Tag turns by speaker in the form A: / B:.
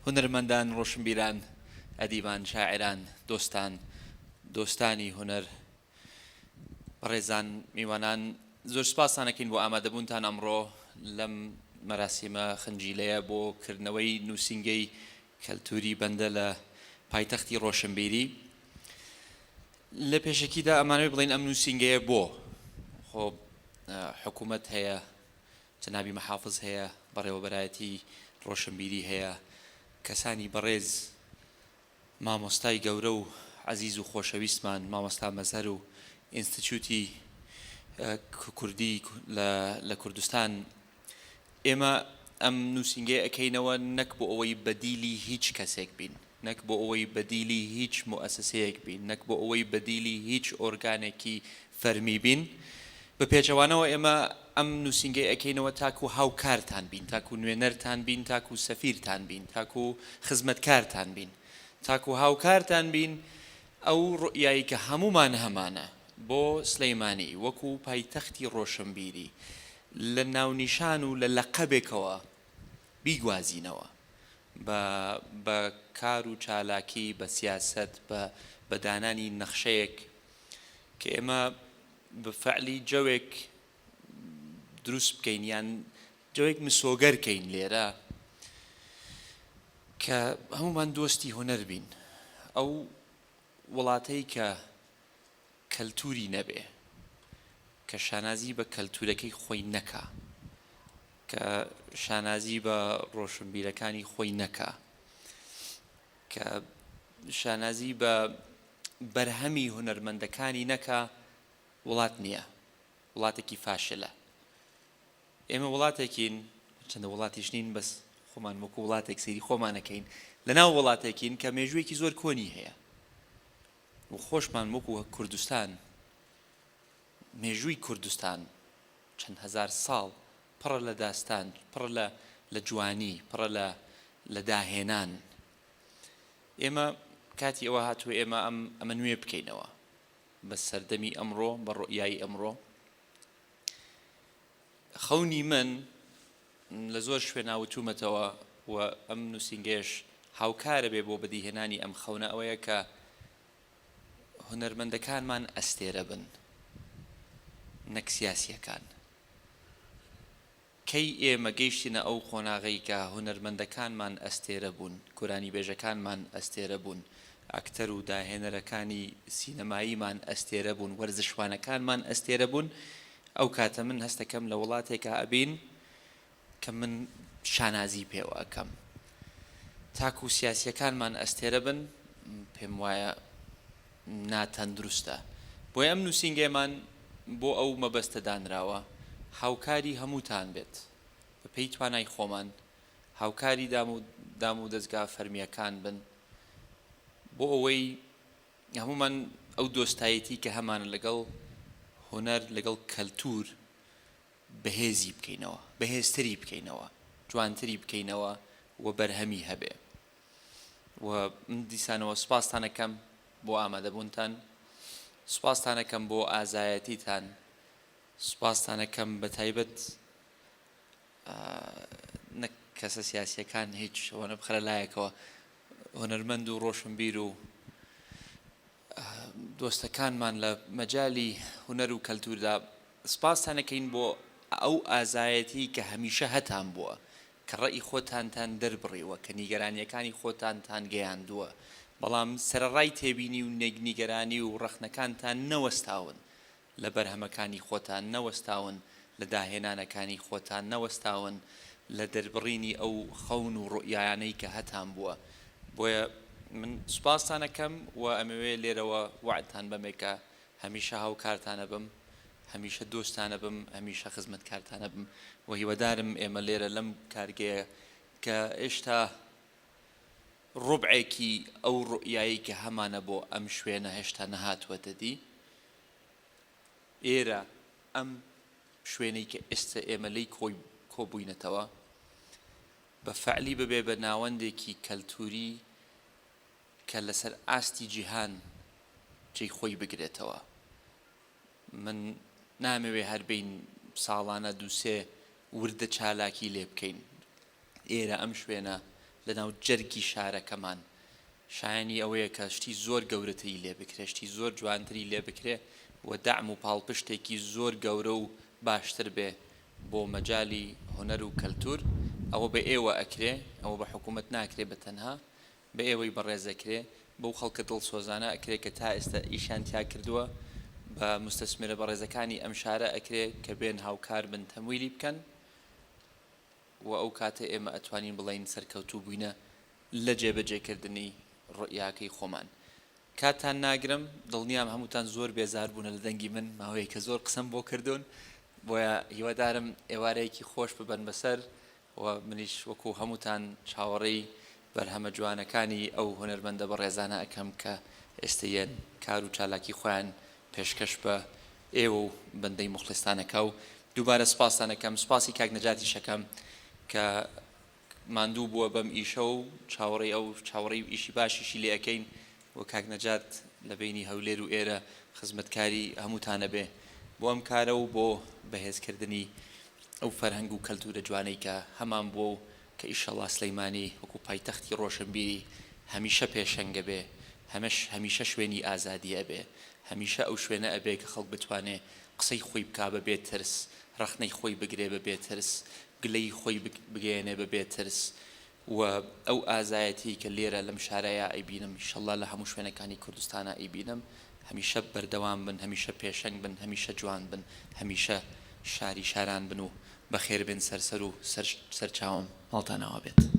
A: هونەرمەندان ڕۆشنبیران ئەدیبان شاعران دۆستانی هونەر بەڕێزان میوانان زۆر سوپاسانەکەین بۆ ئامادەبوونتان ئەمڕۆ لەم مەراسیمە خنجیلەیە بۆ کردنەوەی نووسینگەی کەلتوری بەندە لە پایتەختی ڕۆشنبیری. لە پێشەکیدا ئەمانەوێت بڵین ئەم نووسینگەیە بۆ خۆ حکوومەت هەیە، جەنابی مەحافز هەیە، بەڕێوەبەرایەتی ڕۆشنبیری هەیە، کەسانی بەڕێز مامۆستای گەورە و عەزیز و خۆشەویستمان مامۆستا مەزهەر و ئینستیتیوتی کوردی لە کوردستان. ئێمە ئەم نووسینگەیە ئەکەینەوە نەک بۆ ئەوەی بەدیلی هیچ کەسێک بین، نەک بۆ ئەوەی بەدیلی هیچ موئەسسەیەک بین، نەک بۆ ئەوەی بەدیلی هیچ ئۆرگانێکی فەرمی بین. بە پێچەوانەوە ئێمە ئەم نووسینگەی ئەکەینەوە تاکو هاوکارتان بین، تاکو نوێنەرتان بین، تاکو سەفیرتان بین، تاکو خزمەتکارتان بین، تاکو هاوکارتان بین. ئەو ڕوئیایی کە هەمومان هەمانە بۆ سلەیمانی وەکو پایتەختی ڕۆشنبیری لە ناونیشان و لە لەقەبێکەوە بیگوازینەوە بە کار و چالاکی، بە سیاسەت، بە دانانی نەخشەیەک کە ئێمە بفعلی جەوێک دروست بکەین، یان جەوێک مسۆگەرکەین لێرە کە هەمومان دۆستی هونەر بین. ئەو وڵاتەی کە کەلتوری نەبێ، کە شانازی بە کەلتورەکەی خۆی نەکا، کە شانازی بە ڕۆشنبیرەکانی خۆی نەکا، کە شانازی بە بەرهەمی هونەرمەندەکانی نەکا، وڵات نییە، وڵاتێکی فاشلە. ئێمە وڵاتێکین، چەندە وڵاتیش نین، بەس خۆمان وەکو وڵاتێک سەیری خۆمانەکەین، لەناو وڵاتێکین کە مێژوویەکی زۆر کۆنی هەیە و خۆشمان وەکو کوردستان، مێژووی کوردستان چەند هەزار ساڵ پڕە لە داستان، پڕە لە جوانی، پڕە لە داهێنان. ئێمە کاتی ئەوە هاتووە ئێمە ئەمە نوێ بکەینەوە بە سەردەمی ئەمڕۆ، بە ڕوئیایی ئەمڕۆ. خەونی من لە زۆر شوێنە وتوومەتەوە و ئەم نووسینگەیەش هاوکارە بێ بۆ بەدیهێنانی ئەم خەونە، ئەوەیە کە هونەرمەندەکانمان ئەستێرە بن، نەک سیاسیەکان. کەی ئێمە گەیشتینە ئەو خۆناغەی کە هونەرمەندەکانمان ئەستێرە بوون، گۆرانی بێژەکانمان ئەستێرە بوون، ئاکتەر و داهێنەرەکانی سینەماییمان ئەستێرە بوون، وەرزشوانەکانمان ئەستێرە بوون. ئەو کاتە من هەستەکەم لە وڵاتێکە ئەبین کە من شانازی پێوە ئەکەم. تاکو سیاسیەکانمان ئەستێرە بن، پێم وایە ناتەندروستە. بۆی ئەم نووسینگەیەمان بۆ ئەو مەبەستە دانراوە هاوکاری هەمووتان بێت بە پێی توانای خۆمان، هاوکاری دام و دەستگا فەرمیەکان بن، بۆ ئەوەی هەمومان ئەو دۆستایەتی کە هەمانە لەگەڵ هونەر، لەگەڵ کەلتور بەهێزی بکەینەوە، بەهێزتری بکەینەوە، جوانتری بکەینەوە و بەرهەمی هەبێ. و من دیسانەوە سوپاستانەکەم بۆ ئامادەبوونتان، سوپاستانەکەم بۆ ئازایەتیتان، سوپاستانەکەم بە تایبەت نەک کەسە سیاسیەکان هیچ ئەوەنە بخرە لایەکەوە، هونەرمەند و ڕۆشنبیر و دۆستەکانمان لە مەجالی هونەر و کەلتوردا سوپاستانەکەین بۆ ئەو ئازایەتی کە هەمیشە هەتان بووە، کە ڕێی خۆتانتان دەربڕیوە، کە نیگەرانیەکانی خۆتانتان گەیاندووە، بەڵام سەرەڕای تێبینی و نیگەرانی و ڕەخنەکانتان نەوەستاون، لە بەرهەمەکانی خۆتان نەوەستاون، لە داهێنانەکانی خۆتان نەوەستاون، لە دەربڕینی ئەو خەون و ڕوئیانەی کە هەتان بووە. بۆیە من سوپاستانەکەم و ئەمەوێ لێرەوە وعدتان بەمێ کە هەمیشە هاوکارتانە بم، هەمیشە دۆستانە بم، هەمیشە خزمەتکارتانە بم. و هیوادارم ئێمە لێرە لەم کارگەیە کە ئێشتا ڕوبعێکی ئەو ڕوئیایی کە هەمانە بۆ ئەم شوێنە هێشتا نەهاتوەتە دی، ئێرە ئەم شوێنەی کە ئێستا ئێمە لی کۆبووینەتەوە بە فەعلی ببێ بە ناوەندێکی کەلتوری کە لەسەر ئاستی جیهان جێی خۆی بگرێتەوە. من نامەوێ هەر بین ساڵانە دووسێ وردە چالاکی لێ بکەین. ئێرە ئەم شوێنە لەناو جەرگی شارەکەمان شایانی ئەوەیە کە شتی زۆر گەورەتری لێ بکرێ شتی زۆر جوانتری لێ بکرێ و دعم و پاڵپشتێکی زۆر گەورە و باشتر بێ بۆ مەجای هونەر و کەلتور ئەوە بە ئێوە ئەکرێ ئەوە بە حکوومەت ناکرێ بە تەنها بە ئێوەی بەڕێزەکرێ بەو خەڵکە دڵسۆزانە ئەکرێ کە تا ئێستا ئیشان تیا کردووە بە مستەسمرە بەڕێزەکانی ئەم شارە ئەکرێ کە بێن هاوکار بن تەمویلی بکەن و ئەو کاتە ئێمە ئەتوانین بڵین سەرکەوتوو بووینە لە جێبەجێکردنی ڕۆیاکەی خۆمان کاتان ناگرم دڵنیام هەمووتان زۆر بێزار بوونە لە دەنگی من ماوەیە کە زۆر قسەم بۆ کردوون بۆیە هیوادارم ئێوارەیەکی خۆش ببەن بەسەر و منیش وەکو هەمووتان چاوەڕێی بەرهەمە جوانەکانی ئەو هونەرمەندە بەڕێزانە ئەەکەم کە ئێستەیەن کار و چالاکی خۆیان پێشکەش بە ئێوە و بەندەی مخلستانەکە و دووبارە سپاسانەکەم سپاسی کاک نەجاتی شەکەم کە ماندوو بووە بەم ئیشە و چاوەڕێی ئەو چاوەڕێی ئیشی باشیشی لێ ئەەکەین و کاک نەجات لە بینی هەولێر و ئێرە خزمەتکاری هەمووتانە بێ بۆ ئەم کارە و بۆ بەهێزکردنی ئەو فەرهەنگ و کەلتورە جوانەی کە هەمان بۆ و کە ئیشەڵا سلەیمانی وەکو پایتەختی ڕۆشنبیری هەمیشە پێشەنگە بێ هەمیشە شوێنی ئازادیە بێ هەمیشە ئەو شوێنە ئەبێ کە خەڵک بتوانێ قسەی خۆی بکا بە بێ ترس ڕەخنەی خۆی بگرێ بە بێ ترس گلەی خۆی بگەێنێ بە بێ ترس و ئەو ئازایەتی کە لێرە لەم شارەیە ئەیبینم ئینشەڵا لە هەموو شوێنەکانی کوردستانە ئەیبینم هەمیشە بەردەوام بن هەمیشە پێشەنگ بن هەمیشە جوان بن هەمیشە شاری شاران بن و بەخێر بن سەرسەر و سەرچاوم هەڵتانەوە بێت